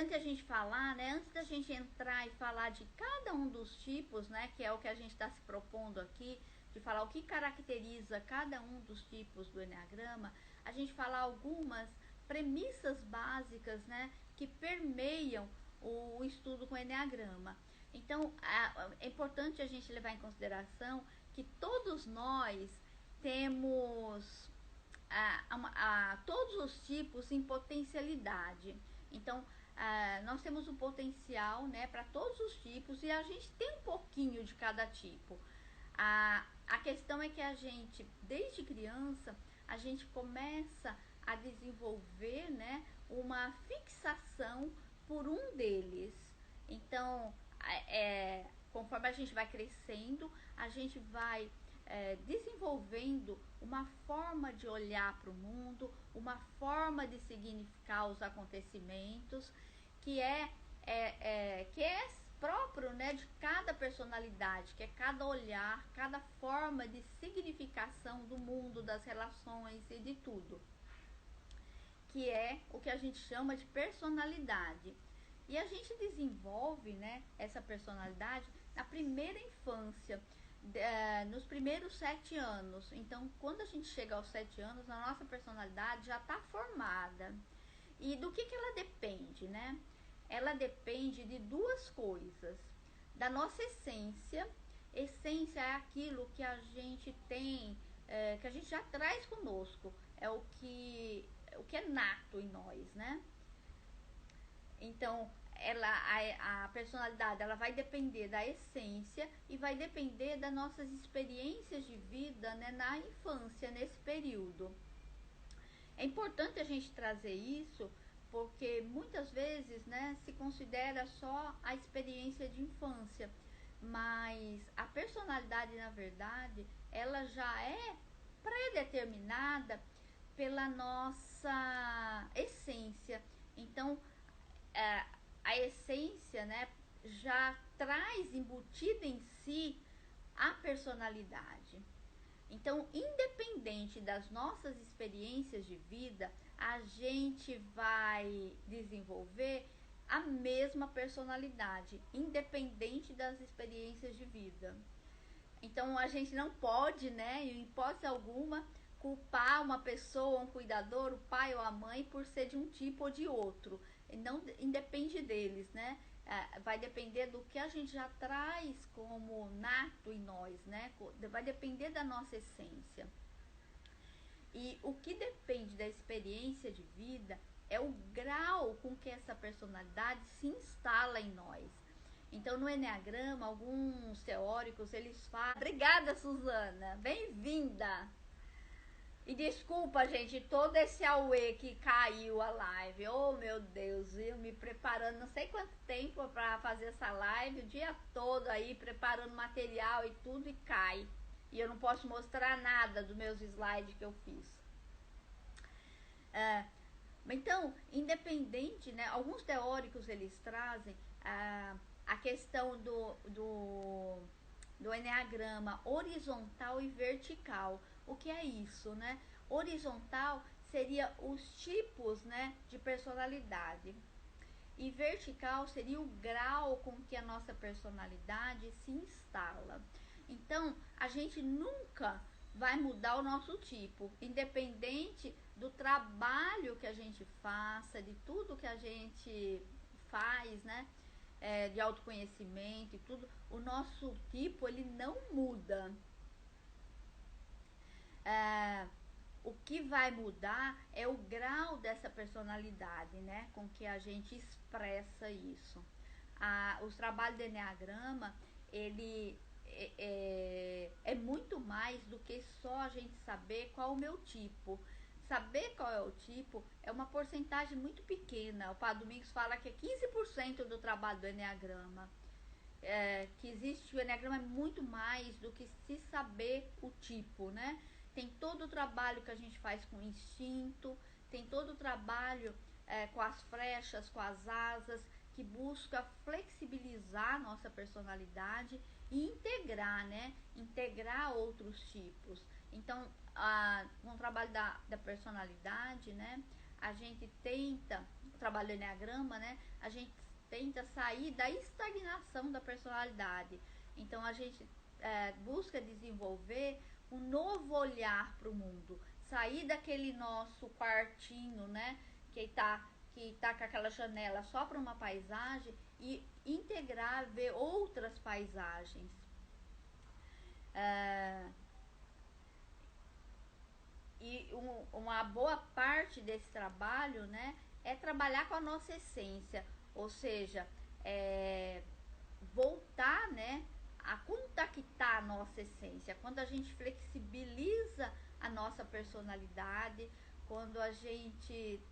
importante a gente falar, né, antes da gente entrar e falar de cada um dos tipos, né, que é o que a gente está se propondo aqui, de falar o que caracteriza cada um dos tipos do Eneagrama, a gente falar algumas premissas básicas, né, que permeiam o estudo com o Eneagrama. Então, é importante a gente levar em consideração que todos nós temos todos os tipos em potencialidade. Então, nós temos um potencial, né, para todos os tipos e a gente tem um pouquinho de cada tipo. A questão é que a gente, desde criança, a gente começa a desenvolver, né, uma fixação por um deles. Então, conforme a gente vai crescendo, a gente vai desenvolvendo uma forma de olhar para o mundo, uma forma de significar os acontecimentos, que é próprio, né, de cada personalidade, que é cada olhar, cada forma de significação do mundo, das relações e de tudo, que é o que a gente chama de personalidade. E a gente desenvolve, né, essa personalidade na primeira infância, nos primeiros 7 anos. Então, quando a gente chega aos 7 anos, a nossa personalidade já está formada. E do que ela depende, né? Ela depende de duas coisas. Da nossa essência. Essência é aquilo que a gente tem, que a gente já traz conosco. É o que é nato em nós, né? Então, a personalidade ela vai depender da essência e vai depender das nossas experiências de vida, né, na infância, nesse período. É importante a gente trazer isso porque muitas vezes, né, se considera só a experiência de infância, mas a personalidade, na verdade, ela já é pré-determinada pela nossa essência. Então, a essência, né, já traz embutida em si a personalidade. Então, independente das nossas experiências de vida, a gente vai desenvolver a mesma personalidade, independente das experiências de vida. Então, a gente não pode, né, em hipótese alguma, culpar uma pessoa, um cuidador, o pai ou a mãe, por ser de um tipo ou de outro. Não independe deles, né? Vai depender do que a gente já traz como nato em nós, né? Vai depender da nossa essência. E o que depende da experiência de vida é o grau com que essa personalidade se instala em nós. Então, no Eneagrama, alguns teóricos, eles falam... Obrigada, Suzana! Bem-vinda! E desculpa, gente, todo esse auê que caiu a live. Oh, meu Deus, eu me preparando não sei quanto tempo para fazer essa live, o dia todo aí, preparando material e tudo, e cai. E eu não posso mostrar nada dos meus slides que eu fiz. Então, independente, né, alguns teóricos, eles trazem a questão do Eneagrama horizontal e vertical. O que é isso, né? Horizontal seria os tipos, né, de personalidade. E vertical seria o grau com que a nossa personalidade se instala. Então, a gente nunca vai mudar o nosso tipo, independente do trabalho que a gente faça, de tudo que a gente faz, né? De autoconhecimento e tudo, o nosso tipo ele não muda. O que vai mudar é o grau dessa personalidade, né, com que a gente expressa isso. Os trabalhos do Eneagrama, ele é muito mais do que só a gente saber qual é o meu tipo. Saber qual é o tipo é uma porcentagem muito pequena. O Padre Domingos fala que é 15% do trabalho do Eneagrama. Que existe, o Eneagrama é muito mais do que se saber o tipo, né? Tem todo o trabalho que a gente faz com o instinto, tem todo o trabalho com as flechas, com as asas, que busca flexibilizar a nossa personalidade e integrar, né? Integrar outros tipos. Então, com o trabalho da personalidade, né? A gente tenta trabalho do Enneagrama, né, a gente tenta sair da estagnação da personalidade. Então a gente busca desenvolver um novo olhar para o mundo, sair daquele nosso quartinho, né, que tá com aquela janela só para uma paisagem e integrar, ver outras paisagens. E uma boa parte desse trabalho, né, é trabalhar com a nossa essência, ou seja, voltar, né, a contactar a nossa essência. Quando a gente flexibiliza a nossa personalidade, quando a gente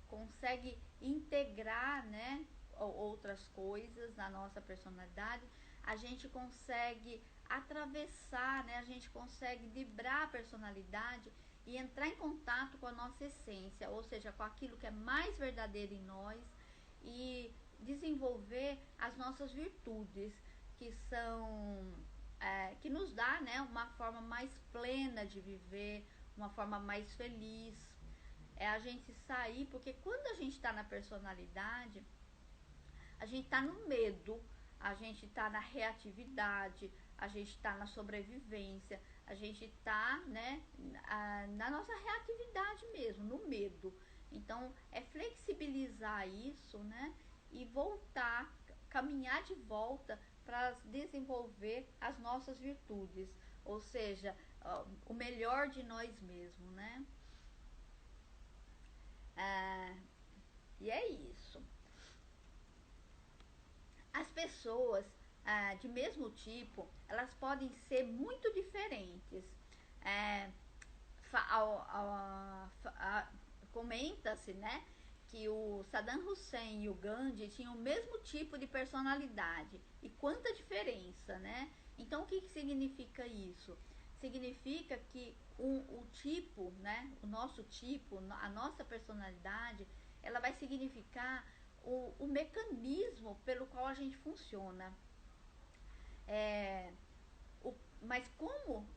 consegue integrar, né, outras coisas na nossa personalidade, a gente consegue atravessar, né, a gente consegue vibrar a personalidade e entrar em contato com a nossa essência, ou seja, com aquilo que é mais verdadeiro em nós, e desenvolver as nossas virtudes, que são que nos dá, né, uma forma mais plena de viver, uma forma mais feliz. É a gente sair, porque quando a gente está na personalidade, a gente está no medo, a gente está na reatividade, a gente está na sobrevivência, a gente está, né, na nossa reatividade mesmo, no medo. Então é flexibilizar isso, né, e voltar, caminhar de volta para desenvolver as nossas virtudes, ou seja, o melhor de nós mesmos, né? E é isso. As pessoas de mesmo tipo, elas podem ser muito diferentes. É, comenta-se, né, que o Saddam Hussein e o Gandhi tinham o mesmo tipo de personalidade. E quanta diferença, né? Então o que significa isso? Significa que o tipo, né, o nosso tipo, a nossa personalidade, ela vai significar o mecanismo pelo qual a gente funciona. Mas como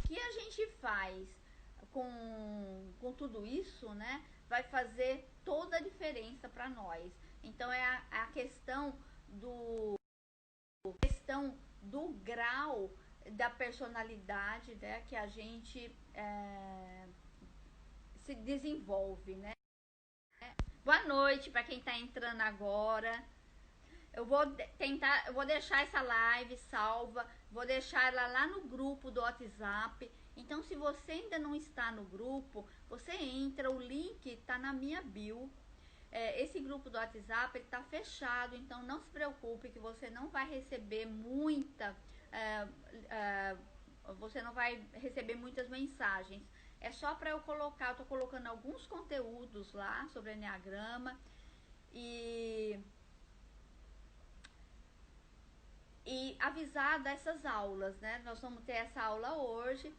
que a gente faz com tudo isso, né? Vai fazer toda a diferença para nós. Então é a questão do grau da personalidade, né, que a gente se desenvolve, né? Boa noite para quem está entrando agora. Eu vou deixar essa live salva, vou deixar ela lá no grupo do WhatsApp. Então, se você ainda não está no grupo, você entra, o link está na minha bio. Esse grupo do WhatsApp está fechado, então não se preocupe que você não vai receber você não vai receber muitas mensagens. É só para eu colocar, eu estou colocando alguns conteúdos lá sobre Enneagrama e avisar dessas aulas, né? Nós vamos ter essa aula hoje,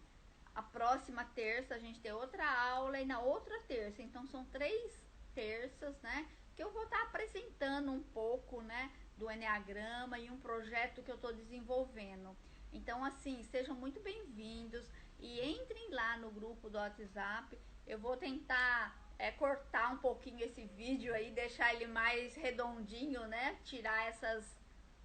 a próxima terça a gente tem outra aula e na outra terça. Então são 3 terças, né? Que eu vou estar apresentando um pouco, né, do Enneagrama e um projeto que eu estou desenvolvendo. Então, assim, sejam muito bem-vindos e entrem lá no grupo do WhatsApp. Eu vou tentar cortar um pouquinho esse vídeo aí, deixar ele mais redondinho, né? Tirar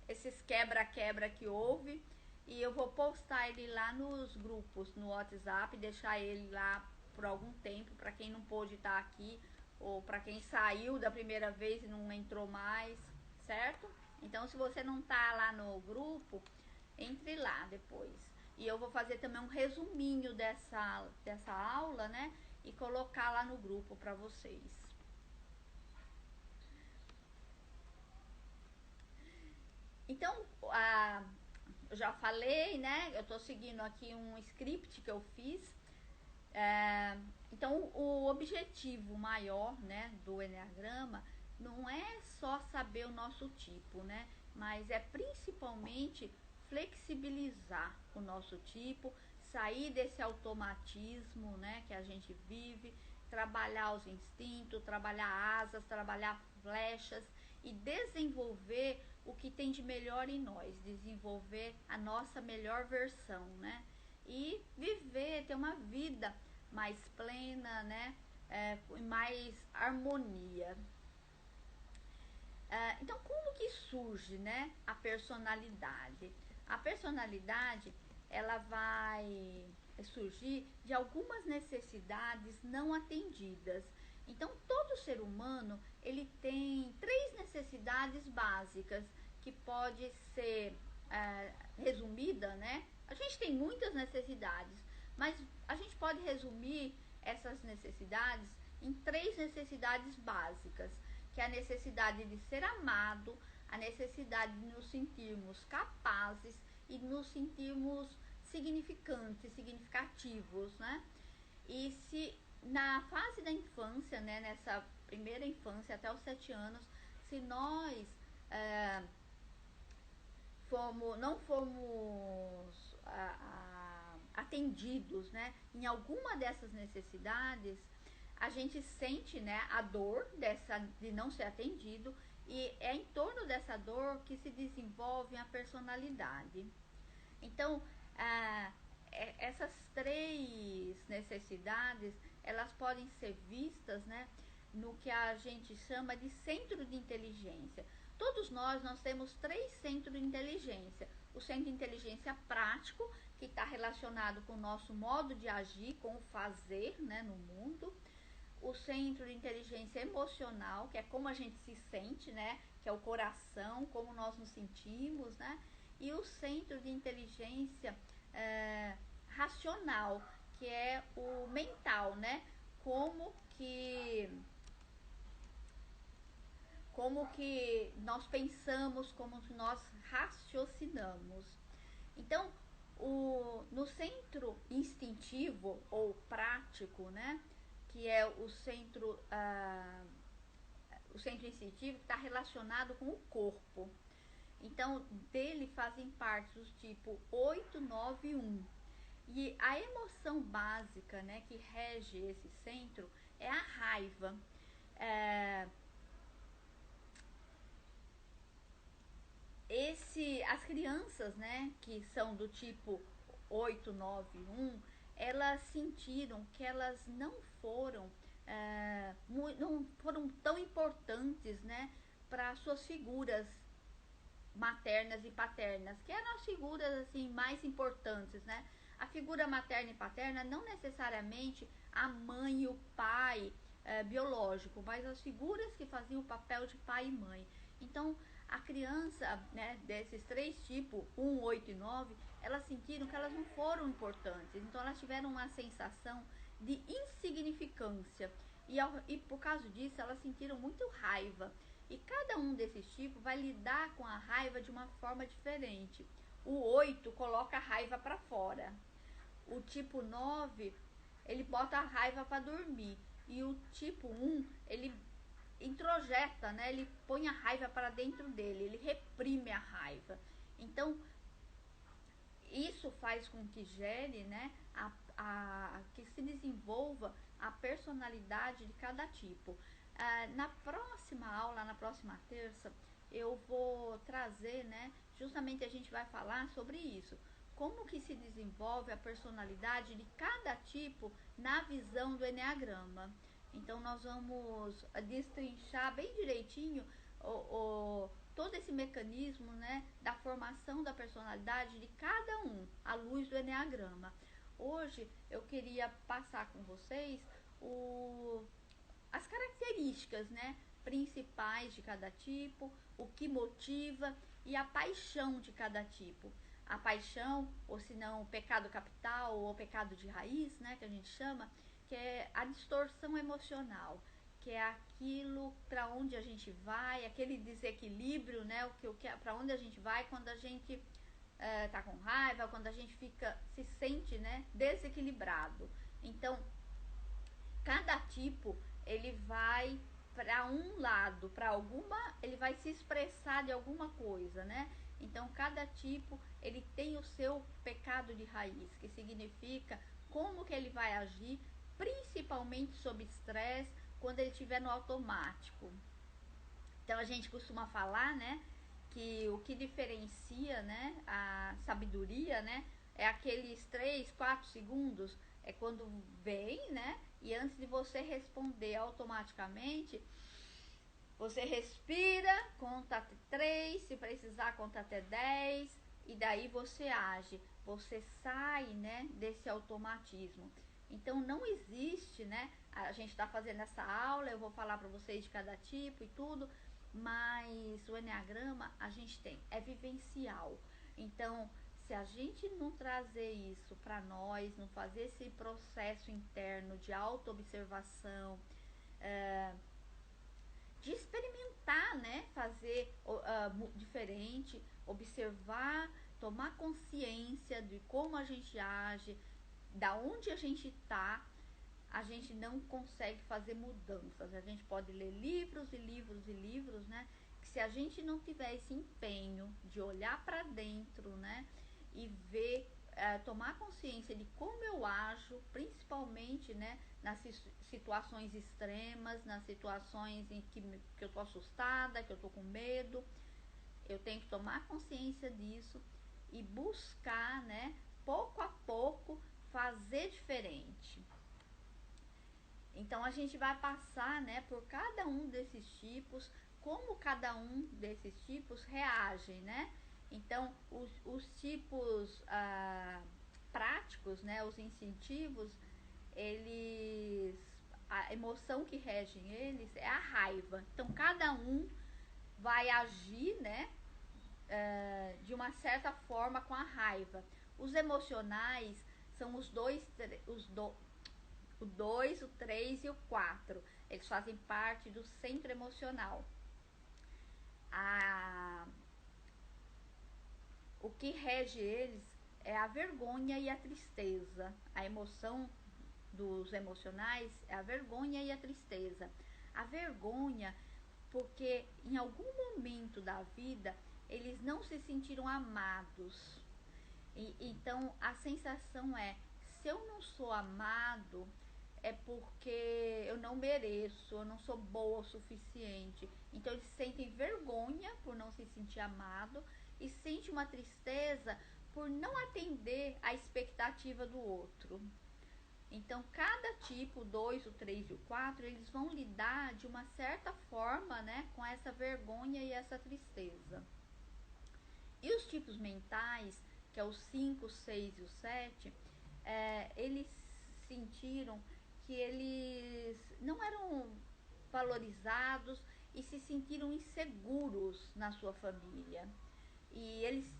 esses quebra-quebra que houve. E eu vou postar ele lá nos grupos, no WhatsApp, deixar ele lá por algum tempo, para quem não pôde estar aqui, ou para quem saiu da primeira vez e não entrou mais, certo? Então, se você não tá lá no grupo, entre lá depois. E eu vou fazer também um resuminho dessa aula, né? E colocar lá no grupo para vocês. Então, eu já falei, né? Eu tô seguindo aqui um script que eu fiz. Então, o objetivo maior, né, do Enneagrama não é só saber o nosso tipo, né? Mas é principalmente flexibilizar o nosso tipo, sair desse automatismo, né, que a gente vive, trabalhar os instintos, trabalhar asas, trabalhar flechas e desenvolver o que tem de melhor em nós, desenvolver a nossa melhor versão, né? E viver, ter uma vida mais plena, né? em mais harmonia. Então, como que surge, né, a personalidade? A personalidade, ela vai surgir de algumas necessidades não atendidas. Então, todo ser humano, ele tem 3 necessidades básicas que pode ser resumida, né? A gente tem muitas necessidades, mas a gente pode resumir essas necessidades em 3 necessidades básicas, que é a necessidade de ser amado, a necessidade de nos sentirmos capazes e nos sentirmos significantes, significativos, né? E se na fase da infância, né, nessa primeira infância até os 7 anos, se nós não fomos atendidos, né, em alguma dessas necessidades, a gente sente, né, a dor de não ser atendido, e é em torno dessa dor que se desenvolve a personalidade. Então, essas 3 necessidades, elas podem ser vistas, né, no que a gente chama de centro de inteligência. Todos nós temos 3 centros de inteligência. O centro de inteligência prático, que está relacionado com o nosso modo de agir, com o fazer, né, no mundo. O centro de inteligência emocional, que é como a gente se sente, né, que é o coração, como nós nos sentimos, né. E o centro de inteligência racional, que é o mental, né, como que nós pensamos, como nós raciocinamos. Então, no centro instintivo ou prático, né, que é o centro instintivo, está relacionado com o corpo. Então, dele fazem parte os tipos 8, 9 e 1. E a emoção básica, né, que rege esse centro é a raiva. As crianças, né, que são do tipo 8, 9, 1, elas sentiram que elas não foram tão importantes, né, para suas figuras maternas e paternas, que eram as figuras assim mais importantes, né? A figura materna e paterna, não necessariamente a mãe e o pai biológico, mas as figuras que faziam o papel de pai e mãe. Então, a criança, né, desses 3 tipos, 1, 8 e 9, elas sentiram que elas não foram importantes. Então, elas tiveram uma sensação de insignificância. E por causa disso, elas sentiram muito raiva. E cada um desses tipos vai lidar com a raiva de uma forma diferente. O 8 coloca a raiva para fora. O tipo 9, ele bota a raiva para dormir. E o tipo 1, ele introjeta, né? Ele põe a raiva para dentro dele, ele reprime a raiva. Então, isso faz com que gere, né, que se desenvolva a personalidade de cada tipo. Na próxima aula, na próxima terça, eu vou trazer, né, justamente a gente vai falar sobre isso. Como que se desenvolve a personalidade de cada tipo na visão do Eneagrama. Então, nós vamos destrinchar bem direitinho todo esse mecanismo, né, da formação da personalidade de cada um, à luz do Eneagrama. Hoje eu queria passar com vocês as características, né, principais de cada tipo, o que motiva e a paixão de cada tipo. A paixão, ou se não o pecado capital ou o pecado de raiz, né, que a gente chama, que é a distorção emocional, que é aquilo para onde a gente vai, aquele desequilíbrio, né, para onde a gente vai quando a gente tá com raiva, quando a gente se sente, né, desequilibrado. Então, cada tipo ele vai para um lado, ele vai se expressar de alguma coisa, né? Então, cada tipo ele tem o seu pecado de raiz, que significa como que ele vai agir, principalmente sob estresse, quando ele estiver no automático. Então, a gente costuma falar, né, que o que diferencia, né, a sabedoria, né, é aqueles 3, 4 segundos, é quando vem, né, E antes de você responder automaticamente, você respira, conta até 3, se precisar conta até 10, e daí você age, você sai, né, desse automatismo. Então não existe, né, a gente está fazendo essa aula, eu vou falar para vocês de cada tipo e tudo, mas o Enneagrama a gente tem, é vivencial. Então, se a gente não trazer isso para nós, não fazer esse processo interno de auto-observação, de experimentar, né, fazer diferente, observar, tomar consciência de como a gente age, da onde a gente está, a gente não consegue fazer mudanças. A gente pode ler livros e livros e livros, né, que se a gente não tiver esse empenho de olhar para dentro, né, e ver, tomar consciência de como eu ajo, principalmente, né, nas situações extremas, nas situações em que eu tô assustada, que eu tô com medo, eu tenho que tomar consciência disso e buscar, né, pouco a pouco, fazer diferente. Então a gente vai passar, né, por cada um desses tipos, como cada um desses tipos reage, né? Então os tipos práticos, né, os incentivos, eles, a emoção que rege eles é a raiva. Então cada um vai agir, né, de uma certa forma com a raiva. Os emocionais são o 2, o 3 e o 4. Eles fazem parte do centro emocional. O que rege eles é a vergonha e a tristeza. A emoção dos emocionais é a vergonha e a tristeza. A vergonha, porque em algum momento da vida eles não se sentiram amados. Então a sensação é: se eu não sou amado, é porque eu não mereço, eu não sou boa o suficiente. Então eles sentem vergonha por não se sentir amado e sentem uma tristeza por não atender à expectativa do outro. Então cada tipo, o 2, o 3 e o 4, eles vão lidar de uma certa forma, né, com essa vergonha e essa tristeza. E os tipos mentais, que é o 5, o 6 e o 7, eles sentiram que eles não eram valorizados e se sentiram inseguros na sua família. E eles,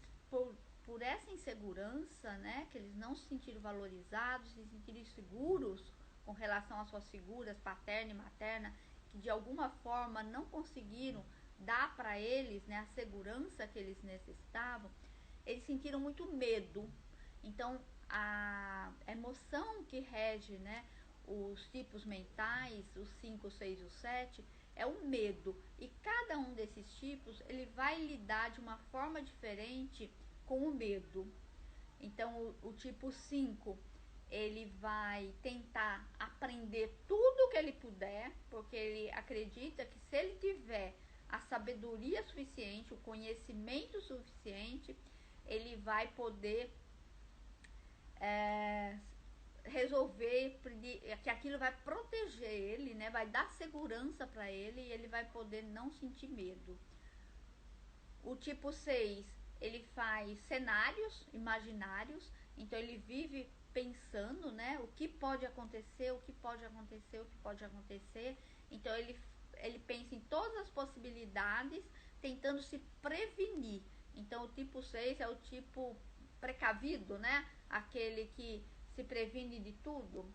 por essa insegurança, né, que eles não se sentiram valorizados, se sentiram inseguros com relação às suas figuras paterna e materna, que de alguma forma não conseguiram dar para eles, né, a segurança que eles necessitavam, eles sentiram muito medo. Então a emoção que rege, né, os tipos mentais, os 5, 6 e o 7, é o medo. E cada um desses tipos, ele vai lidar de uma forma diferente com o medo. Então o tipo 5, ele vai tentar aprender tudo que ele puder, porque ele acredita que se ele tiver a sabedoria suficiente, o conhecimento suficiente, ele vai poder resolver, que aquilo vai proteger ele, né? Vai dar segurança para ele e ele vai poder não sentir medo. O tipo 6, ele faz cenários imaginários, então ele vive pensando, né, o que pode acontecer, o que pode acontecer, o que pode acontecer. Então ele pensa em todas as possibilidades, tentando se prevenir. Então o tipo 6 é o tipo precavido, né, aquele que se previne de tudo.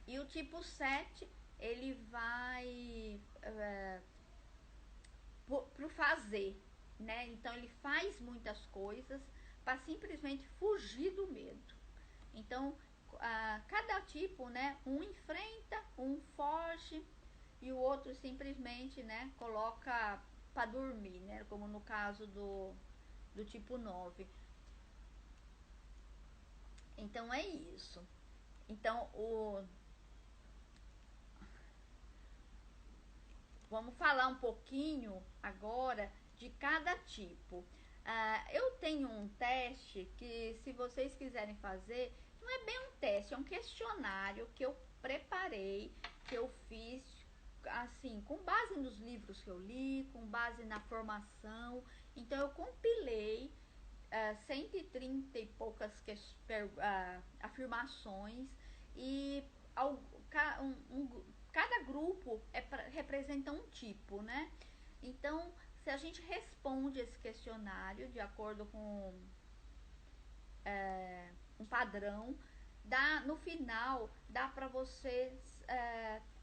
E o tipo 7, ele vai pro fazer, né? Então ele faz muitas coisas para simplesmente fugir do medo. Então cada tipo, né? Um enfrenta, um foge e o outro simplesmente, né, coloca para dormir, né? Como no caso do tipo 9. Então é isso. Então vamos falar um pouquinho agora de cada tipo. Eu tenho um teste que, se vocês quiserem fazer, não é bem um teste, é um questionário que eu preparei, que eu fiz assim, com base nos livros que eu li, com base na formação. Então eu compilei 130 e poucas afirmações, e cada grupo representa um tipo, né? Então, se a gente responde esse questionário de acordo com um padrão, no final dá para vocês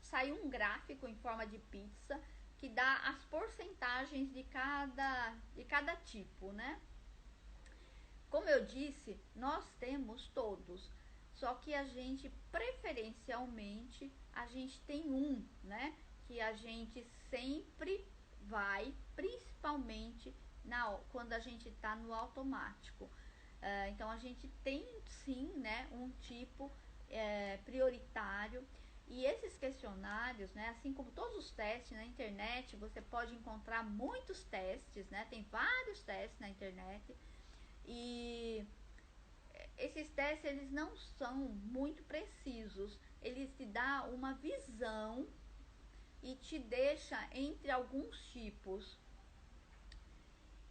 sair um gráfico em forma de pizza que dá as porcentagens de cada tipo, né? Como eu disse, nós temos todos, só que a gente preferencialmente a gente tem um, né? Que a gente sempre vai, principalmente quando a gente está no automático. Então a gente tem sim, né, um tipo prioritário. E esses questionários, né, assim como todos os testes na internet, você pode encontrar muitos testes, né? Tem vários testes na internet. E esses testes, eles não são muito precisos. Eles te dão uma visão e te deixa entre alguns tipos.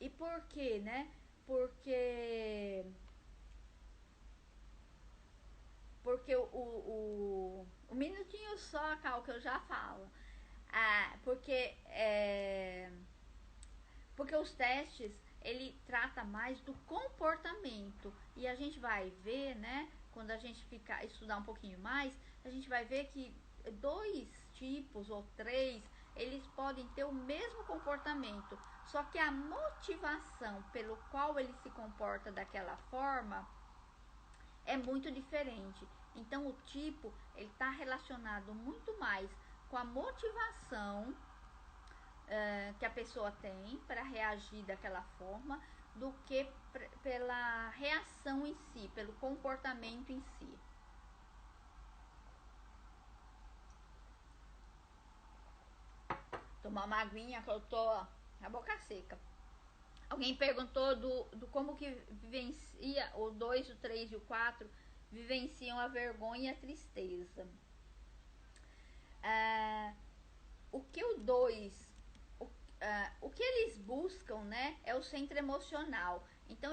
E por quê, né? Porque um minutinho só, Cal, que eu já falo. Porque os testes, ele trata mais do comportamento, e a gente vai ver, né, quando a gente estudar um pouquinho mais, a gente vai ver que 2 tipos ou 3, eles podem ter o mesmo comportamento, só que a motivação pelo qual ele se comporta daquela forma é muito diferente. Então o tipo, ele está relacionado muito mais com a motivação que a pessoa tem para reagir daquela forma, do que pela reação em si, pelo comportamento em si. Tomar uma aguinha, que eu tô a boca seca. Alguém perguntou do como que vivencia o 2, o 3 e o 4 vivenciam a vergonha e a tristeza. O que o 2, o que eles buscam, né, é o centro emocional. Então,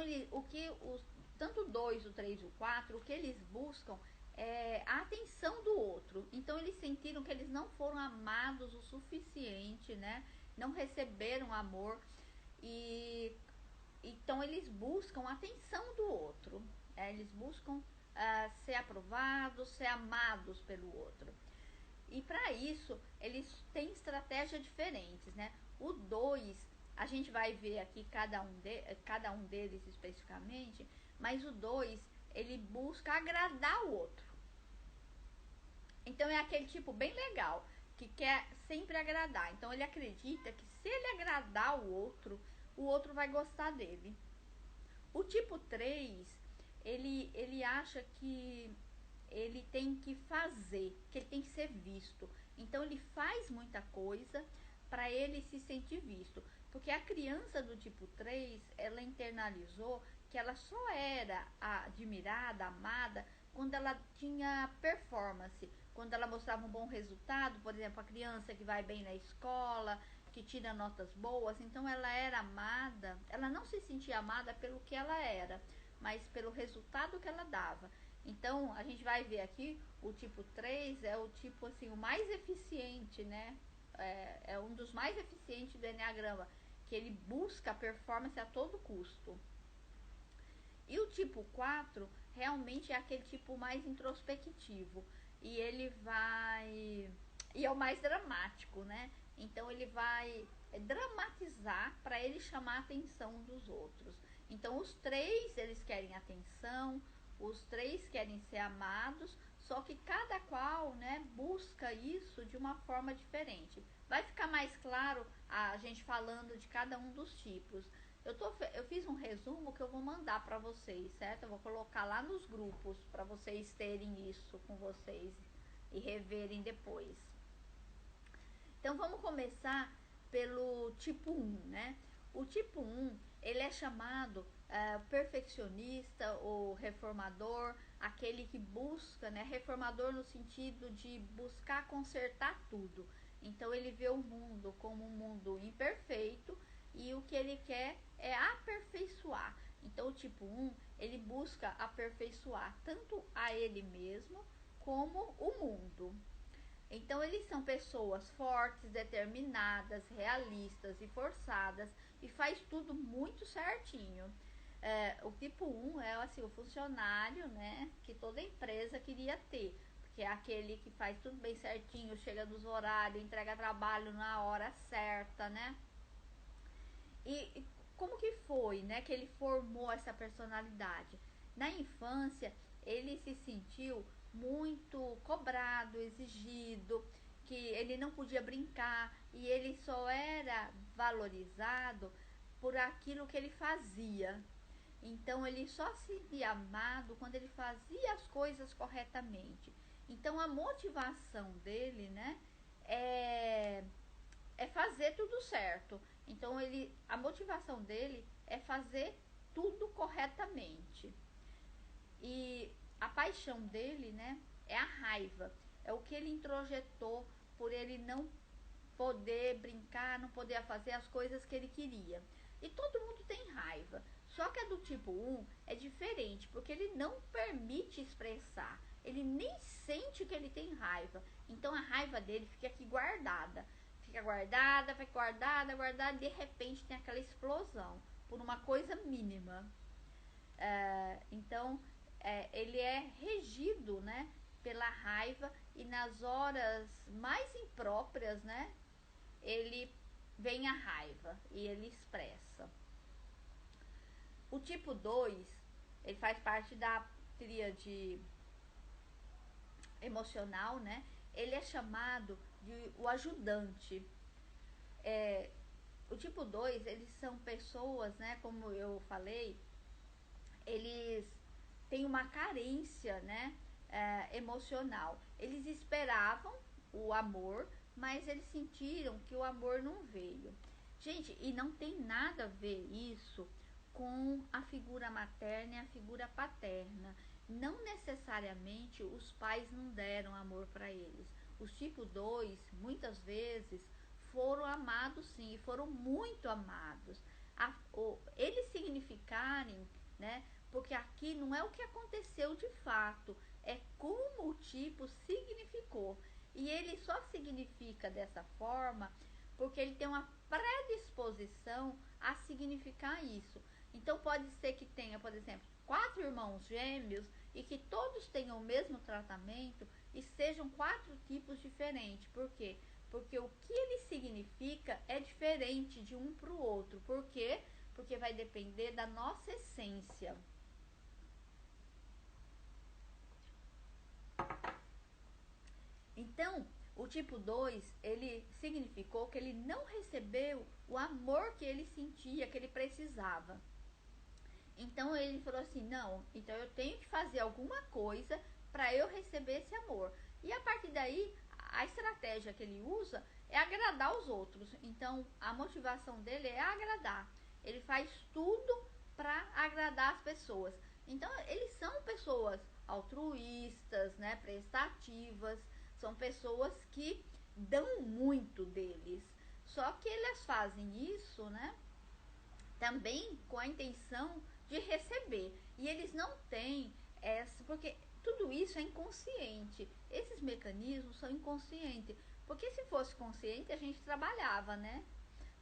tanto o 2, o 3 e o 4, o que eles buscam é a atenção do outro. Então, eles sentiram que eles não foram amados o suficiente, né? Não receberam amor. E então, eles buscam a atenção do outro. Eles buscam ser aprovados, ser amados pelo outro. E para isso, eles têm estratégias diferentes, né? O 2, a gente vai ver aqui cada um deles especificamente, mas o 2, ele busca agradar o outro. Então é aquele tipo bem legal, que quer sempre agradar. Então ele acredita que se ele agradar o outro vai gostar dele. O tipo 3, ele acha que ele tem que fazer, que ele tem que ser visto. Então ele faz muita coisa para ele se sentir visto. Porque a criança do tipo 3, ela internalizou que ela só era admirada, amada, quando ela tinha performance, quando ela mostrava um bom resultado. Por exemplo, a criança que vai bem na escola, que tira notas boas, então ela era amada, ela não se sentia amada pelo que ela era, mas pelo resultado que ela dava. Então, a gente vai ver aqui, o tipo 3 é o tipo assim, o mais eficiente, né? É um dos mais eficientes do Enneagrama, que ele busca a performance a todo custo. E o tipo 4 realmente é aquele tipo mais introspectivo. E ele vai. E é o mais dramático, né? Então ele vai dramatizar para ele chamar a atenção dos outros. Então os 3, eles querem atenção, os 3 querem ser amados, só que cada qual, né, busca isso de uma forma diferente. Vai ficar mais claro a gente falando de cada um dos tipos. Eu fiz um resumo que eu vou mandar para vocês, certo? Eu vou colocar lá nos grupos para vocês terem isso com vocês e reverem depois. Então vamos começar pelo tipo 1, né? O tipo 1, ele é chamado perfeccionista ou reformador, aquele que busca, né, reformador no sentido de buscar consertar tudo. Então ele vê o mundo como um mundo imperfeito e o que ele quer é aperfeiçoar. Então o tipo 1, ele busca aperfeiçoar tanto a ele mesmo como o mundo. Então eles são pessoas fortes, determinadas, realistas e forçadas e faz tudo muito certinho. O tipo 1 é assim, o funcionário, né, que toda empresa queria ter, porque é aquele que faz tudo bem certinho, chega nos horários, entrega trabalho na hora certa, né? E como que foi, né, que ele formou essa personalidade? Na infância, ele se sentiu muito cobrado, exigido, que ele não podia brincar e ele só era valorizado por aquilo que ele fazia. Então ele só se sentia amado quando ele fazia as coisas corretamente. Então a motivação dele, né, é fazer tudo certo. Então a motivação dele é fazer tudo corretamente. E a paixão dele, né, é a raiva. É o que ele introjetou por ele não poder brincar, não poder fazer as coisas que ele queria. E todo mundo tem raiva. Só que a do tipo 1 é diferente, porque ele não permite expressar. Ele nem sente que ele tem raiva. Então a raiva dele fica aqui guardada. Fica guardada, vai guardada, guardada, e de repente tem aquela explosão por uma coisa mínima. Então ele é regido, né, pela raiva, e nas horas mais impróprias, né, ele vem a raiva e ele expressa. O tipo 2, ele faz parte da tríade emocional, né? Ele é chamado de o ajudante. O tipo 2, eles são pessoas, né, como eu falei, eles têm uma carência, né, emocional. Eles esperavam o amor, mas eles sentiram que o amor não veio. Gente, e não tem nada a ver isso com a figura materna e a figura paterna. Não necessariamente os pais não deram amor para eles. Os tipo 2, muitas vezes, foram amados sim, e foram muito amados. Eles significarem, né, porque aqui não é o que aconteceu de fato, é como o tipo significou. E ele só significa dessa forma porque ele tem uma predisposição a significar isso. Então pode ser que tenha, por exemplo, 4 irmãos gêmeos e que todos tenham o mesmo tratamento e sejam 4 tipos diferentes. Por quê? Porque o que ele significa é diferente de um para o outro. Por quê? Porque vai depender da nossa essência. Então, o tipo 2, ele significou que ele não recebeu o amor que ele sentia, que ele precisava. Então ele falou assim, não, então eu tenho que fazer alguma coisa para eu receber esse amor. E a partir daí, a estratégia que ele usa é agradar os outros. Então a motivação dele é agradar. Ele faz tudo para agradar as pessoas. Então eles são pessoas altruístas, né, prestativas, são pessoas que dão muito deles. Só que eles fazem isso, né, também com a intenção de receber. E eles não têm essa, porque tudo isso é inconsciente. Esses mecanismos são inconscientes. Porque se fosse consciente, a gente trabalhava, né?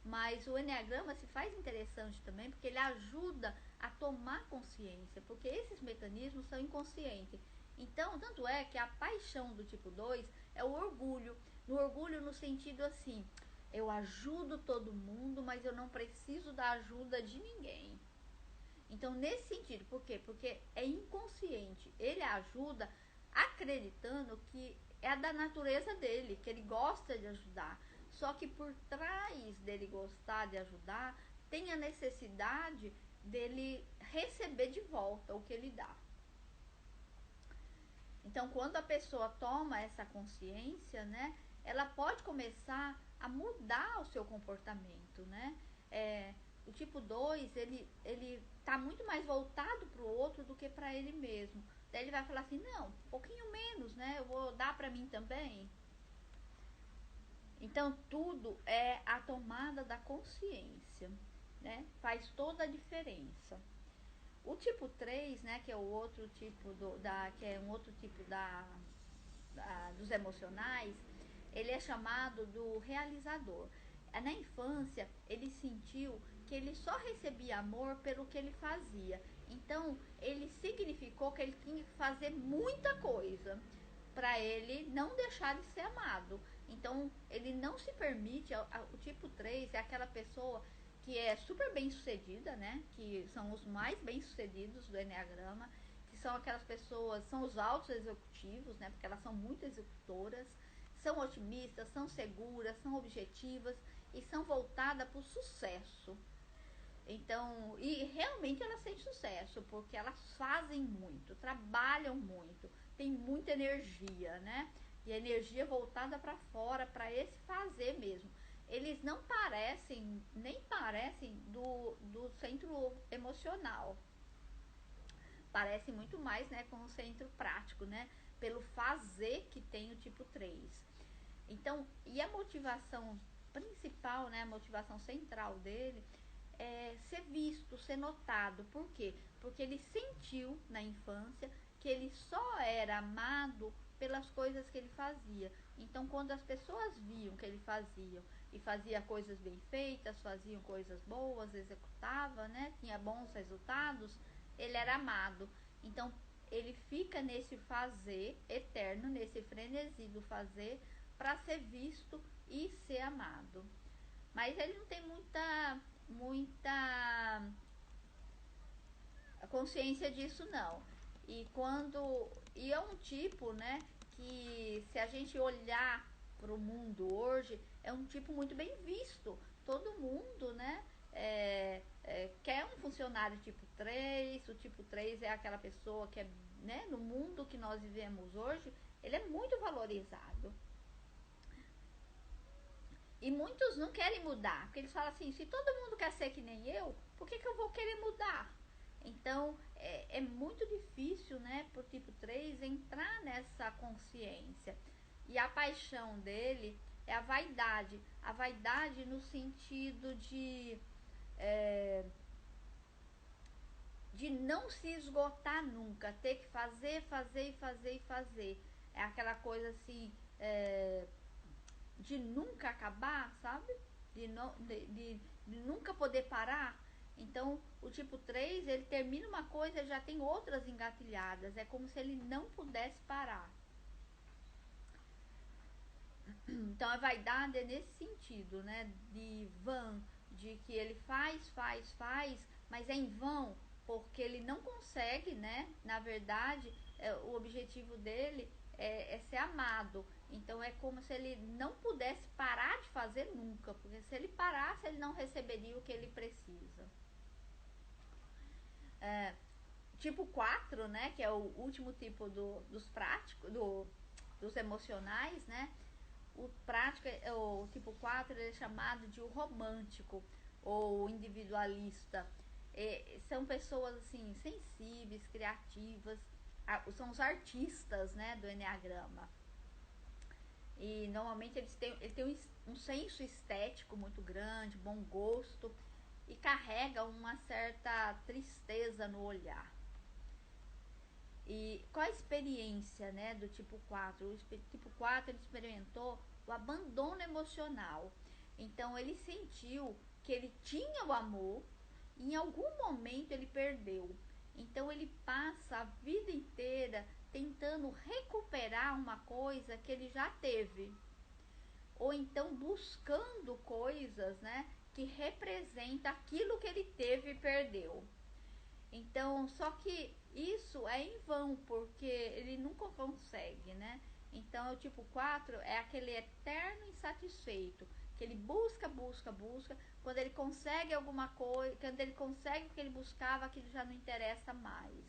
Mas o enneagrama se faz interessante também porque ele ajuda a tomar consciência, porque esses mecanismos são inconscientes. Então, tanto é que a paixão do tipo 2 é o orgulho. No orgulho no sentido assim, eu ajudo todo mundo, mas eu não preciso da ajuda de ninguém. Então, nesse sentido, por quê? Porque é inconsciente. Ele ajuda acreditando que é da natureza dele, que ele gosta de ajudar. Só que por trás dele gostar de ajudar, tem a necessidade dele receber de volta o que ele dá. Então, quando a pessoa toma essa consciência, né, ela pode começar a mudar o seu comportamento, né? O tipo 2, ele tá muito mais voltado pro outro do que para ele mesmo. Daí ele vai falar assim, não, um pouquinho menos, né? Eu vou dar para mim também. Então tudo é a tomada da consciência, né? Faz toda a diferença. O tipo 3, né, que é o outro tipo que é um outro tipo dos emocionais, ele é chamado do realizador. Na infância, ele sentiu que ele só recebia amor pelo que ele fazia. Então, ele significou que ele tinha que fazer muita coisa para ele não deixar de ser amado. Então, ele não se permite, o tipo 3 é aquela pessoa que é super bem sucedida, né? Que são os mais bem sucedidos do Enneagrama, que são aquelas pessoas, são os altos executivos, né? Porque elas são muito executoras, são otimistas, são seguras, são objetivas e são voltadas para o sucesso. Então, e realmente elas têm sucesso, porque elas fazem muito, trabalham muito, têm muita energia, né? E a energia voltada para fora, para esse fazer mesmo. Eles não parecem, nem parecem do centro emocional. Parecem muito mais, né, com o centro prático, né? Pelo fazer que tem o tipo 3. Então, e a motivação principal, né, a motivação central dele é ser visto, ser notado. Por quê? Porque ele sentiu na infância que ele só era amado pelas coisas que ele fazia. Então, quando as pessoas viam que ele fazia e fazia coisas bem feitas, faziam coisas boas, executava, né, tinha bons resultados, ele era amado. Então, ele fica nesse fazer eterno, nesse frenesi do fazer, para ser visto e ser amado. Mas ele não tem muita consciência disso não. E é um tipo, né, que se a gente olhar para o mundo hoje, é um tipo muito bem visto. Todo mundo, né, quer um funcionário tipo 3. O tipo 3 é aquela pessoa que é, né, no mundo que nós vivemos hoje, ele é muito valorizado. E muitos não querem mudar, porque eles falam assim, se todo mundo quer ser que nem eu, por que eu vou querer mudar? Então, é muito difícil, né, pro tipo 3 entrar nessa consciência. E a paixão dele é a vaidade. A vaidade no sentido de não se esgotar nunca, ter que fazer, fazer e fazer e fazer. É aquela coisa assim, de nunca acabar, sabe? De nunca poder parar. Então, o tipo 3, ele termina uma coisa e já tem outras engatilhadas. É como se ele não pudesse parar. Então, a vaidade é nesse sentido, né? De vão, de que ele faz, mas é em vão, porque ele não consegue, né? Na verdade, o objetivo dele é ser amado. Então é como se ele não pudesse parar de fazer nunca, porque se ele parasse, ele não receberia o que ele precisa. Tipo 4, né? Que é o último tipo dos práticos, dos emocionais, né? O prático, o tipo 4, ele é chamado de o romântico ou individualista. São pessoas assim sensíveis, criativas, são os artistas, né, do Enneagrama. E normalmente ele tem um senso estético muito grande, bom gosto e carrega uma certa tristeza no olhar. E qual a experiência, né, do tipo 4? O tipo 4 ele experimentou o abandono emocional. Então ele sentiu que ele tinha o amor e em algum momento ele perdeu. Então ele passa a vida inteira tentando recuperar uma coisa que ele já teve. Ou então buscando coisas, né, que representam aquilo que ele teve e perdeu. Então, só que isso é em vão, porque ele nunca consegue, né? Então, o tipo 4 é aquele eterno insatisfeito, que ele busca. Quando ele consegue alguma coisa, quando ele consegue o que ele buscava, aquilo já não interessa mais.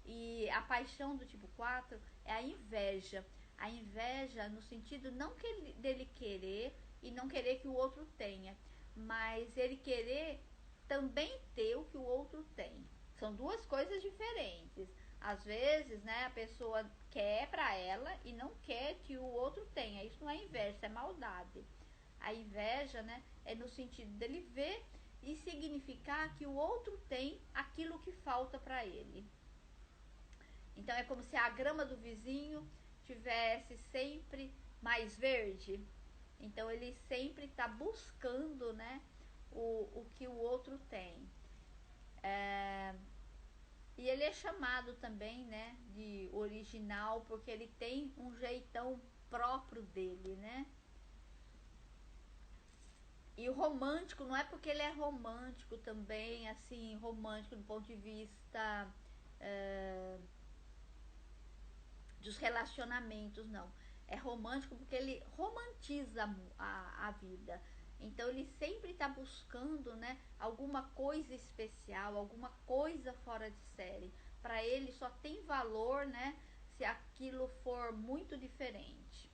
E a paixão do tipo 4 é a inveja. A inveja no sentido não que dele querer e não querer que o outro tenha, mas ele querer também ter o que o outro tem. São duas coisas diferentes. Às vezes, né, a pessoa quer pra ela e não quer que o outro tenha. Isso não é inveja, isso é maldade. A inveja, né, é no sentido dele ver e significar que o outro tem aquilo que falta pra ele. Então é como se a grama do vizinho tivesse sempre mais verde. Então ele sempre está buscando, né, o que o outro tem. E ele é chamado também, né, de original porque ele tem um jeitão próprio dele, né? E o romântico não é porque ele é romântico também, assim, romântico do ponto de vista dos relacionamentos, não. É romântico porque ele romantiza a vida. Então ele sempre está buscando, né, alguma coisa especial, alguma coisa fora de série. Para ele só tem valor, né, se aquilo for muito diferente.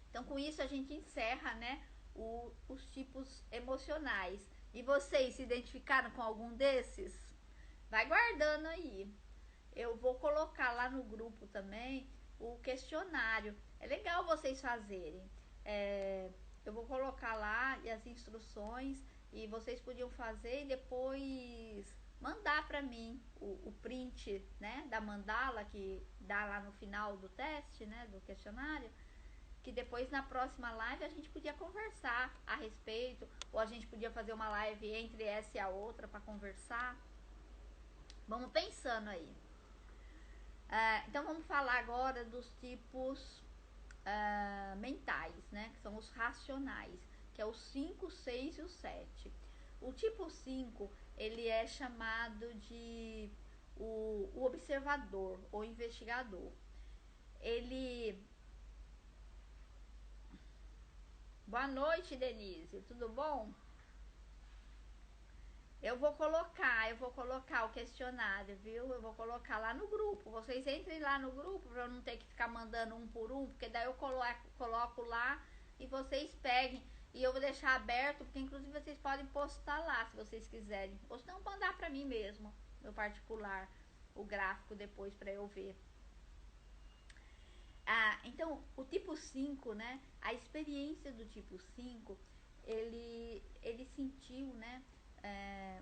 Então com isso a gente encerra, né, os tipos emocionais. E vocês se identificaram com algum desses? Vai guardando aí. Eu vou colocar lá no grupo também o questionário. É legal vocês fazerem. Eu vou colocar lá as instruções e vocês podiam fazer e depois mandar para mim o print, né, da mandala que dá lá no final do teste, né, do questionário, que depois na próxima live a gente podia conversar a respeito, ou a gente podia fazer uma live entre essa e a outra para conversar. Vamos pensando aí. Então vamos falar agora dos tipos mentais, né? Que são os racionais, que é o 5, 6 e o 7. O tipo 5, ele é chamado de o observador ou investigador. Ele... Boa noite, Denise, tudo bom? Eu vou colocar o questionário, viu? Eu vou colocar lá no grupo. Vocês entrem lá no grupo para eu não ter que ficar mandando um por um, porque daí eu coloco lá e vocês peguem. E eu vou deixar aberto, porque inclusive vocês podem postar lá se vocês quiserem. Ou se não, mandar para mim mesmo, no particular, o gráfico depois para eu ver. Então, o tipo 5, né? A experiência do tipo 5, ele sentiu, né?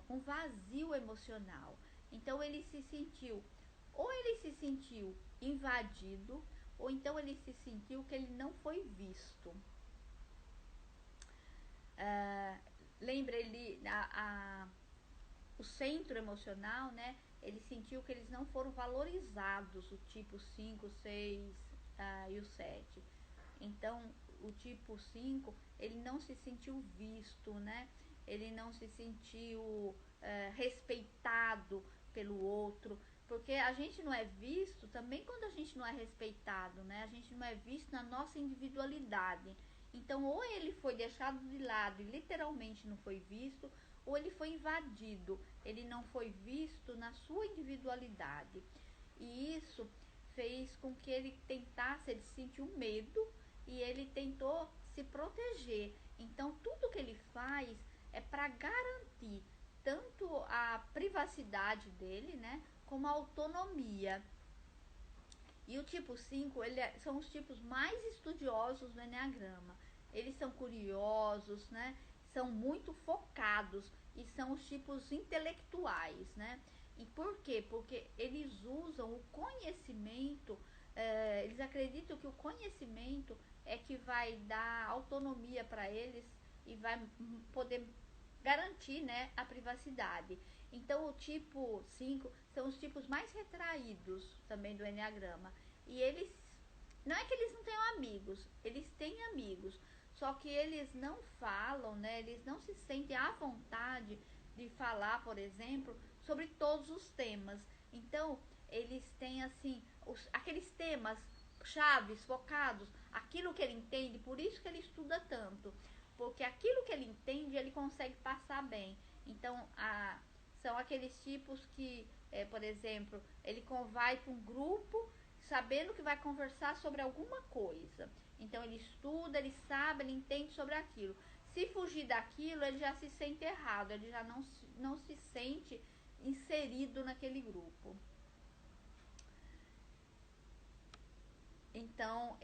Um vazio emocional. Então ele se sentiu, ou ele se sentiu invadido, ou então ele se sentiu que ele não foi visto. Lembra ele, o centro emocional, né? Ele sentiu que eles não foram valorizados, o tipo 5, 6 e o 7. Então, o tipo 5, ele não se sentiu visto, né? Ele não se sentiu respeitado pelo outro, porque a gente não é visto também quando a gente não é respeitado, né? A gente não é visto na nossa individualidade. Então, ou ele foi deixado de lado e literalmente não foi visto, ou ele foi invadido, ele não foi visto na sua individualidade. E isso fez com que ele tentasse, ele sentiu medo e ele tentou se proteger. Então tudo que ele faz é para garantir tanto a privacidade dele, né, como a autonomia. E o tipo 5, são os tipos mais estudiosos do Enneagrama. Eles são curiosos, né, são muito focados e são os tipos intelectuais, né? E por quê? Porque eles usam o conhecimento, eles acreditam que o conhecimento é que vai dar autonomia para eles e vai poder garantir, né, a privacidade. Então o tipo 5 são os tipos mais retraídos também do Enneagrama. E eles, não é que eles não tenham amigos, eles têm amigos, só que eles não falam, né, eles não se sentem à vontade de falar, por exemplo, sobre todos os temas. Então eles têm assim, aqueles temas chaves, focados, aquilo que ele entende, por isso que ele estuda tanto, porque aquilo que ele entende ele consegue passar bem. Então são aqueles tipos que, por exemplo, ele vai para um grupo sabendo que vai conversar sobre alguma coisa. Então ele estuda, ele sabe, ele entende sobre aquilo. Se se fugir daquilo, ele já se sente errado, ele já não se sente inserido naquele grupo. Então,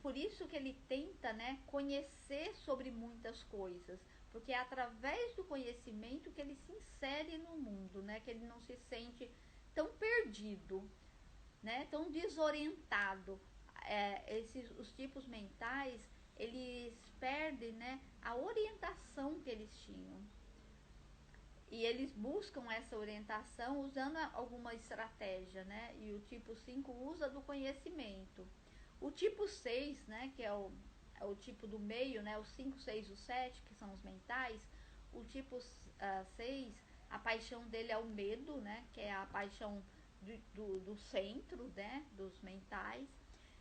por isso que ele tenta, né, conhecer sobre muitas coisas, porque é através do conhecimento que ele se insere no mundo, né, que ele não se sente tão perdido, né, tão desorientado. Os tipos mentais, eles perdem, né, a orientação que eles tinham. E eles buscam essa orientação usando alguma estratégia, né? E o tipo 5 usa do conhecimento. O tipo 6, né, que é o tipo do meio, né? O 5, 6 e o 7, que são os mentais. O tipo 6, a paixão dele é o medo, né? Que é a paixão do centro, né? Dos mentais.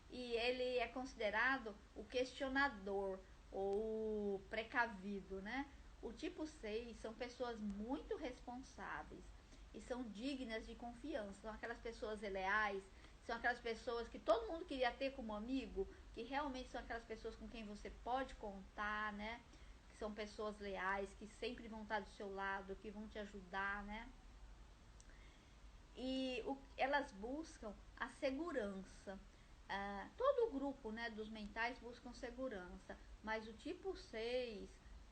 E ele é considerado o questionador ou o precavido, né? O tipo 6 são pessoas muito responsáveis e são dignas de confiança. São aquelas pessoas leais, são aquelas pessoas que todo mundo queria ter como amigo, que realmente são aquelas pessoas com quem você pode contar, né? Que são pessoas leais, que sempre vão estar do seu lado, que vão te ajudar, né? E elas buscam a segurança. Todo o grupo, né, dos mentais buscam segurança, mas o tipo 6,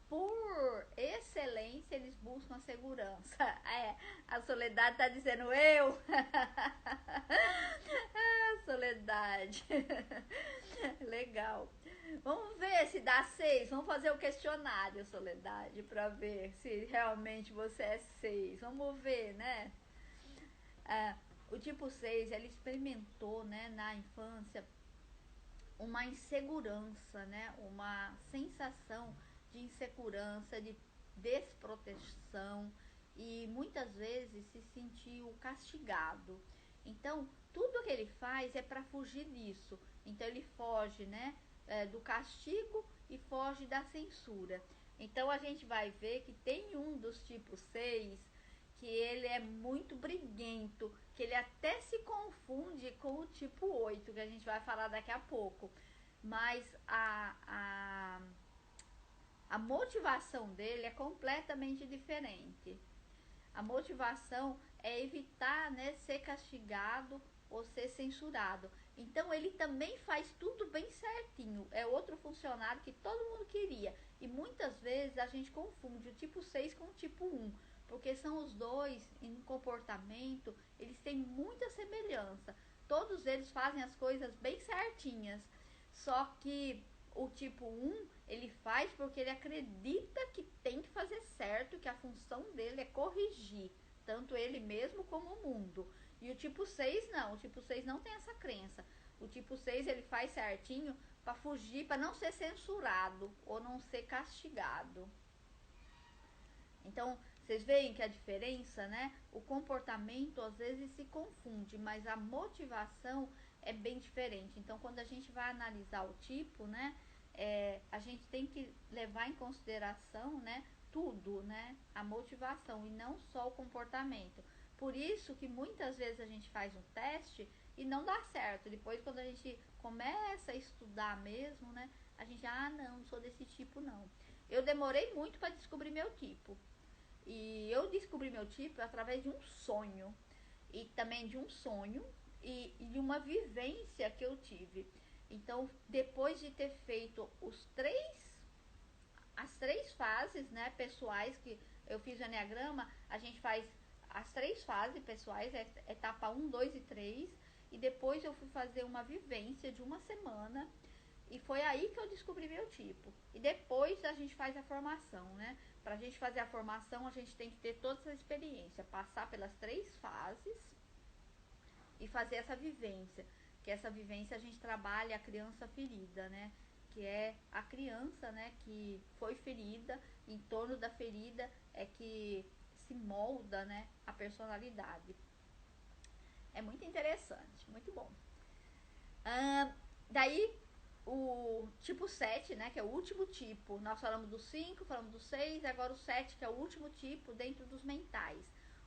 por excelência, eles buscam a segurança. A Soledade tá dizendo eu. Soledade. Legal. Vamos ver se dá 6. Vamos fazer o questionário, Soledade, para ver se realmente você é 6. Vamos ver, né? O tipo 6, ele experimentou, né, na infância uma insegurança, né, uma sensação de insegurança, de desproteção e muitas vezes se sentiu castigado. Então, tudo que ele faz é para fugir disso. Então, ele foge, né, do castigo e foge da censura. Então, a gente vai ver que tem um dos tipos 6 que ele é muito briguento, que ele até se confunde com o tipo 8, que a gente vai falar daqui a pouco. Mas a motivação dele é completamente diferente. A motivação é evitar, né, ser castigado ou ser censurado. Então ele também faz tudo bem certinho. É outro funcionário que todo mundo queria. E muitas vezes a gente confunde o tipo 6 com o tipo 1. Porque são os dois em comportamento, eles têm muita semelhança. Todos eles fazem as coisas bem certinhas. Só que o tipo 1, ele faz porque ele acredita que tem que fazer certo, que a função dele é corrigir, tanto ele mesmo como o mundo. E o tipo 6 não, o tipo 6 não tem essa crença. O tipo 6 ele faz certinho para fugir, para não ser censurado ou não ser castigado. Então, vocês veem que a diferença, né? O comportamento às vezes se confunde, mas a motivação é bem diferente. Então, quando a gente vai analisar o tipo, né? A gente tem que levar em consideração, né? Tudo, né? A motivação e não só o comportamento. Por isso que muitas vezes a gente faz um teste e não dá certo. Depois, quando a gente começa a estudar mesmo, né? A gente, não sou desse tipo, não. Eu demorei muito para descobrir meu tipo. E eu descobri meu tipo através de um sonho. E também de um sonho e de uma vivência que eu tive. Então, depois de ter feito as três fases, né, pessoais, que eu fiz o Enneagrama, a gente faz as 3 fases pessoais, etapa 1, 2 e 3. E depois eu fui fazer uma vivência de uma semana. E foi aí que eu descobri meu tipo. E depois a gente faz a formação, né? Pra gente fazer a formação, a gente tem que ter toda essa experiência, passar pelas 3 fases e fazer essa vivência. Que essa vivência a gente trabalha a criança ferida, né? Que é a criança, né, que foi ferida, em torno da ferida é que se molda, né, a personalidade. É muito interessante, muito bom. Daí o tipo 7, né, que é o último tipo. Nós falamos do 5, falamos do 6, agora o 7, que é o último tipo dentro dos mentais.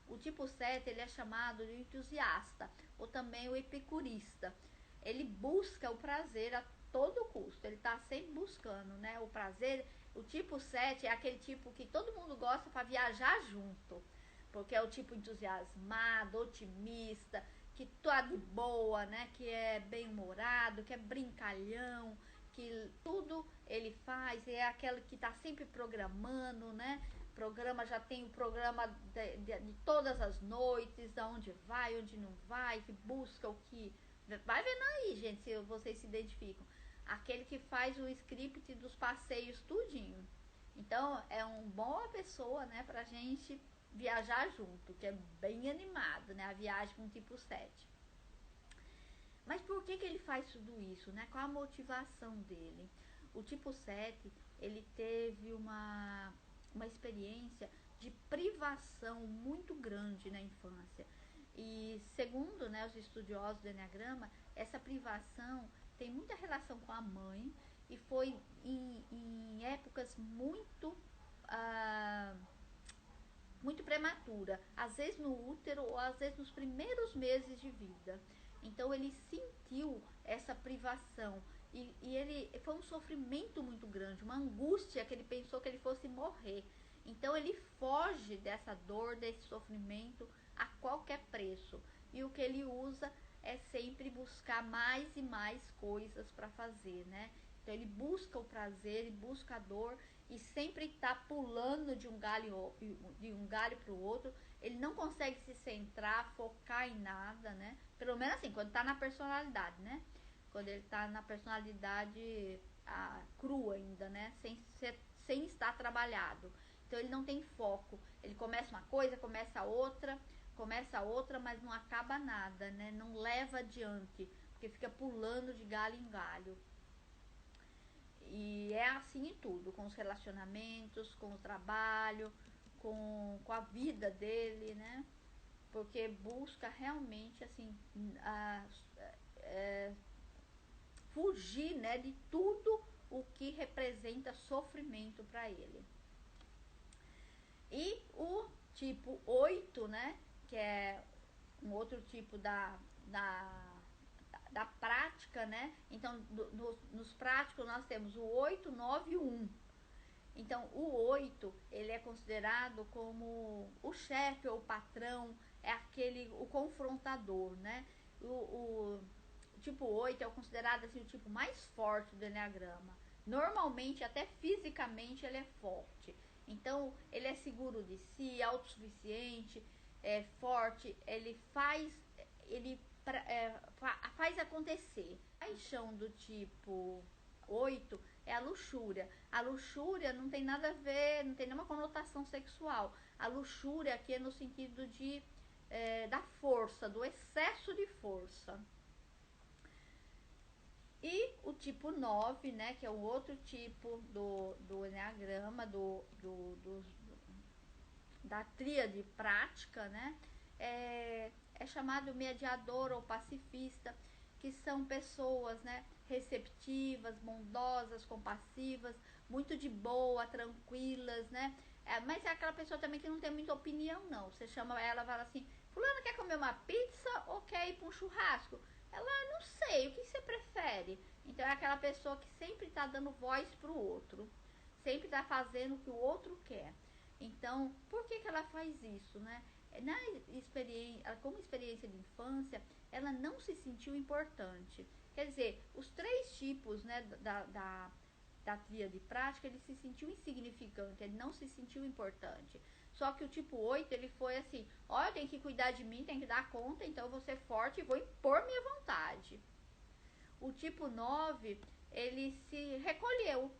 O tipo 7, ele é chamado de entusiasta, ou também o epicurista. Ele busca o prazer a todo custo, ele está sempre buscando, né, o prazer O tipo 7 é aquele tipo que todo mundo gosta para viajar junto, porque é o tipo entusiasmado, otimista, que tá de boa, né? Que é bem-humorado, que é brincalhão, que tudo ele faz, é aquele que tá sempre programando, né? Programa, já tem o programa de todas as noites, aonde vai, onde não vai, que busca o que. Vai vendo aí, gente, se vocês se identificam. Aquele que faz o script dos passeios tudinho. Então é uma boa pessoa, né, pra gente viajar junto, que é bem animado, né, a viagem com o tipo 7. Mas por que ele faz tudo isso, né? Qual a motivação dele? O tipo 7, ele teve uma experiência de privação muito grande na infância. E segundo, né, os estudiosos do Enneagrama, essa privação tem muita relação com a mãe e foi em épocas muito prematura, às vezes no útero ou às vezes nos primeiros meses de vida. Então ele sentiu essa privação e ele foi um sofrimento muito grande, uma angústia que ele pensou que ele fosse morrer. Então ele foge dessa dor, desse sofrimento a qualquer preço. E o que ele usa é sempre buscar mais e mais coisas para fazer, né? Então ele busca o prazer e busca a dor e sempre está pulando de um galho para o outro. Ele não consegue se centrar, focar em nada, né? Pelo menos assim, quando está na personalidade, né? Quando ele está na personalidade crua ainda, né? Sem estar trabalhado. Então ele não tem foco. Ele começa uma coisa, começa outra, mas não acaba nada, né? Não leva adiante, porque fica pulando de galho em galho. E é assim em tudo, com os relacionamentos, com o trabalho, com a vida dele, né? Porque busca realmente, assim, fugir, né, de tudo o que representa sofrimento para ele. E o tipo 8, né, que é um outro tipo da prática, né? Então, nos práticos nós temos o 8, 9 e 1. Então, o 8, ele é considerado como o chefe ou o patrão, é o confrontador, né? O tipo 8 é considerado assim, o tipo mais forte do Enneagrama. Normalmente, até fisicamente, ele é forte. Então, ele é seguro de si, autossuficiente, é forte, ele faz acontecer. A paixão do tipo 8 é a luxúria. A luxúria não tem nada a ver, não tem nenhuma conotação sexual. A luxúria aqui é no sentido da força, do excesso de força. E o tipo 9, né, que é o outro tipo do Enneagrama, da tríade prática, né, é chamado mediador ou pacifista, que são pessoas, né, receptivas, bondosas, compassivas, muito de boa, tranquilas, né, mas é aquela pessoa também que não tem muita opinião, não. Você chama ela e fala assim, fulano quer comer uma pizza ou quer ir para um churrasco? Ela, não sei, o que você prefere? Então é aquela pessoa que sempre está dando voz pro outro, sempre está fazendo o que o outro quer. Então, por que ela faz isso, né? Como experiência de infância, ela não se sentiu importante. Quer dizer, os 3 tipos, né, da tríade prática, ele se sentiu insignificante, ele não se sentiu importante. Só que o tipo 8, ele foi assim, ó, eu tenho que cuidar de mim, tenho que dar conta, então eu vou ser forte e vou impor minha vontade. O tipo 9, ele se recolheu.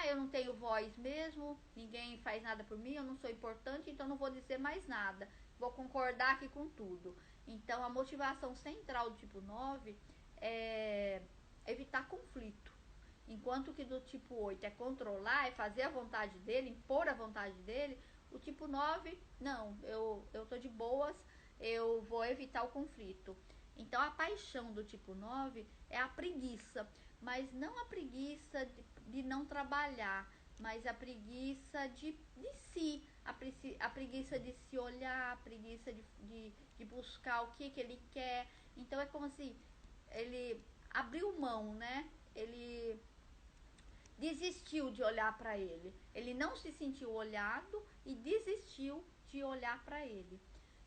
Eu não tenho voz mesmo, ninguém faz nada por mim, eu não sou importante, então não vou dizer mais nada. Vou concordar aqui com tudo. Então a motivação central do tipo 9 é evitar conflito. Enquanto que do tipo 8 é controlar, é fazer a vontade dele, impor a vontade dele, o tipo 9, não, eu tô de boas, eu vou evitar o conflito. Então a paixão do tipo 9 é a preguiça, mas não a preguiça de não trabalhar, mas a preguiça de si, a preguiça de se olhar, a preguiça de buscar o que ele quer. Então é como se ele abriu mão, né? Ele desistiu de olhar para ele. Ele não se sentiu olhado e desistiu de olhar para ele.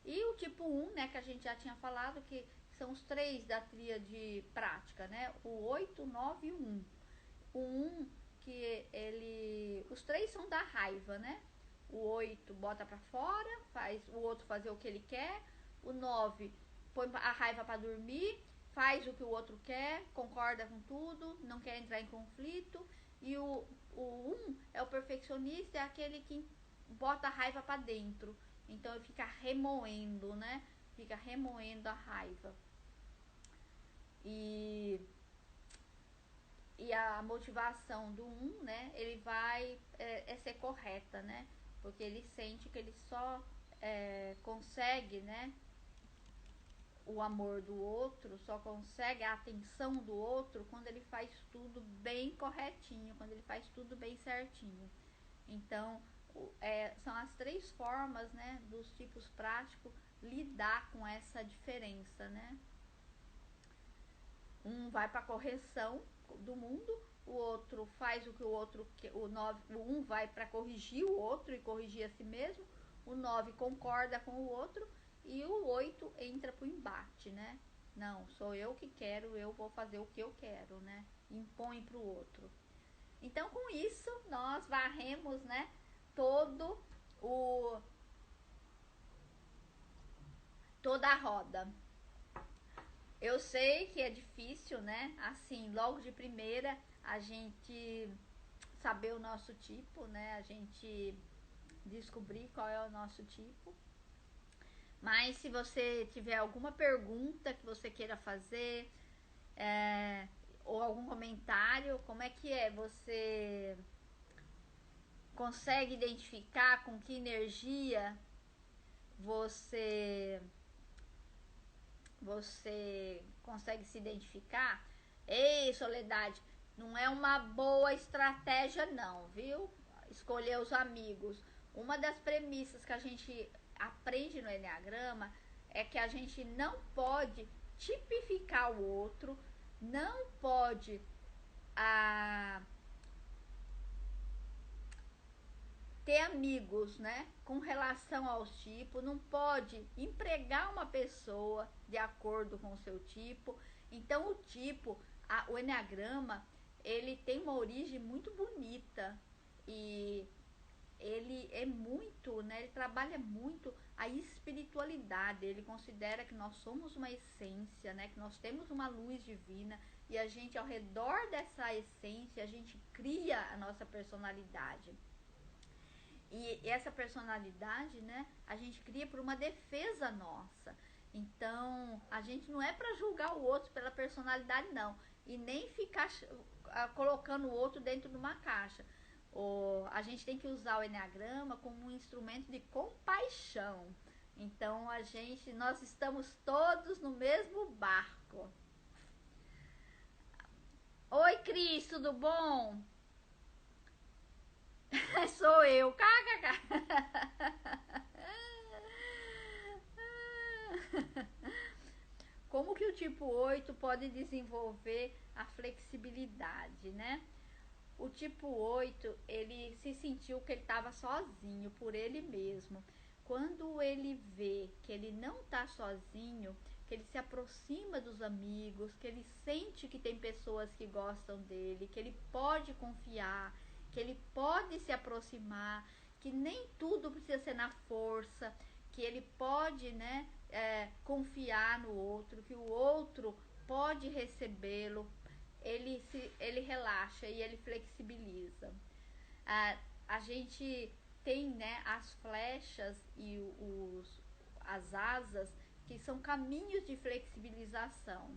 E o tipo 1, né, que a gente já tinha falado, que são os 3 da tríade prática, né? O 8, o 9 e o 1. O 1, que ele... Os 3 são da raiva, né? O 8 bota pra fora, faz o outro fazer o que ele quer. O 9 põe a raiva pra dormir, faz o que o outro quer, concorda com tudo, não quer entrar em conflito. E o 1 é o perfeccionista, é aquele que bota a raiva pra dentro. Então ele fica remoendo, né? Fica remoendo a raiva. E a motivação do 1, né? Ele vai ser correta, né? Porque ele sente que ele só consegue, né? O amor do outro, só consegue a atenção do outro quando ele faz tudo bem corretinho, quando ele faz tudo bem certinho. Então, são as 3 formas, né, dos tipos práticos lidar com essa diferença, né? Um vai para correção do mundo, o outro faz o que o outro quer, o 1 vai para corrigir o outro e corrigir a si mesmo, o 9 concorda com o outro e o 8 entra pro embate, né? Não, sou eu que quero, eu vou fazer o que eu quero, né? Impõe pro outro. Então, com isso, nós varremos, né, toda a roda. Eu sei que é difícil, né? Assim, logo de primeira, a gente saber o nosso tipo, né? A gente descobrir qual é o nosso tipo. Mas se você tiver alguma pergunta que você queira fazer, ou algum comentário, como é que é? Você consegue identificar com que energia você consegue se identificar? Ei, Soledade, não é uma boa estratégia não, viu? Escolher os amigos. Uma das premissas que a gente aprende no Enneagrama é que a gente não pode tipificar o outro, não pode ter amigos, né, com relação aos tipos, não pode empregar uma pessoa de acordo com o seu tipo. Então o tipo, o Enneagrama, ele tem uma origem muito bonita e ele é muito, né, ele trabalha muito a espiritualidade. Ele considera que nós somos uma essência, né, que nós temos uma luz divina e a gente, ao redor dessa essência, a gente cria a nossa personalidade. E essa personalidade, né, a gente cria por uma defesa nossa. Então, a gente não é para julgar o outro pela personalidade, não. E nem ficar colocando o outro dentro de uma caixa. A gente tem que usar o Enneagrama como um instrumento de compaixão. Então, nós estamos todos no mesmo barco. Oi, Cris, tudo bom? Sou eu. Como que o tipo 8 pode desenvolver a flexibilidade, né? O tipo 8, ele se sentiu que ele estava sozinho por ele mesmo. Quando ele vê que ele não está sozinho, que ele se aproxima dos amigos, que ele sente que tem pessoas que gostam dele, que ele pode confiar, que ele pode se aproximar, que nem tudo precisa ser na força, que ele pode, né, confiar no outro, que o outro pode recebê-lo, ele relaxa e ele flexibiliza. A gente tem, né, as flechas e as asas, que são caminhos de flexibilização.